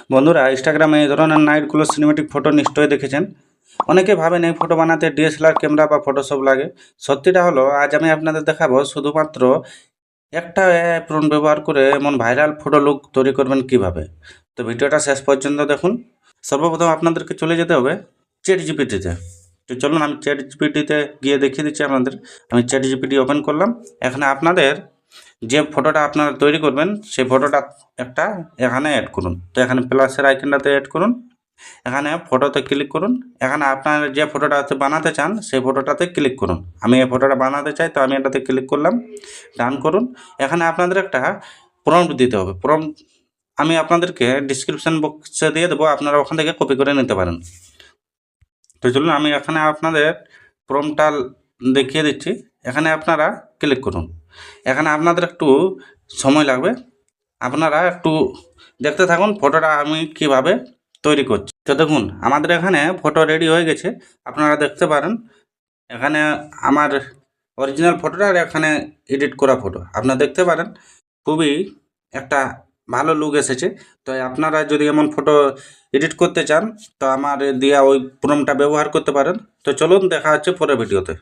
বন্ধুরা, ইনস্টাগ্রামে এই ধরনের নাইটগুলো সিনেমেটিক ফটো নিশ্চয়ই দেখেছেন। অনেকে ভাবেন এই ফটো বানাতে ডিএসএলআর ক্যামেরা বা ফটোশপ লাগে। সত্যিটা হলো, আজ আমি আপনাদের দেখাবো শুধুমাত্র একটা অ্যাপ্রন ব্যবহার করে এমন ভাইরাল ফটো লুক তৈরি করবেন কিভাবে। তো ভিডিওটা শেষ পর্যন্ত দেখুন। সর্বপ্রথম আপনাদেরকে চলে যেতে হবে চ্যাট জিপিটিতে। তো চলুন আমি চ্যাট জিপিটিতে গিয়ে দেখিয়ে দিচ্ছি আপনাদের। আমি চ্যাট জিপিটি ওপেন করলাম। এখানে আপনাদের যে ফটোটা আপনারা তৈরি করবেন সেই ফটোটা একটা এখানে অ্যাড করুন। তো এখানে প্লাসের আইকনটাতে অ্যাড করুন, এখানে ফটোতে ক্লিক করুন। এখানে আপনার যে ফটোটা বানাতে চান সেই ফটোটাতে ক্লিক করুন। আমি এই ফটোটা বানাতে চাই, তো আমি এটাতে ক্লিক করলাম, ডান করুন। এখানে আপনাদের একটা প্রম্পট দিতে হবে। প্রম্পট আমি আপনাদেরকে ডিসক্রিপশন বক্সে দিয়ে দেবো, আপনারা ওখান থেকে কপি করে নিতে পারেন। তো চলুন আমি এখানে আপনাদের প্রম্পটটা দেখিয়ে দিচ্ছি। এখানে আপনারা ক্লিক করুন। এখানে আপনাদের একটু সময় লাগবে, আপনারা একটু দেখতে থাকুন ফটোটা আমি কিভাবে তৈরি করছি। তো দেখুন আমাদের এখানে ফটো রেডি হয়ে গেছে, আপনারা দেখতে পারেন। এখানে আমার অরিজিনাল ফটোটা আর এখানে এডিট করা ফটো আপনারা দেখতে পারেন। খুবই একটা ভালো লুক এসেছে। তো আপনারা যদি এমন ফটো এডিট করতে চান তো আমার দেওয়া ওই প্রম্পটটা ব্যবহার করতে পারেন। তো চলুন দেখা হচ্ছে পরের ভিডিওতে।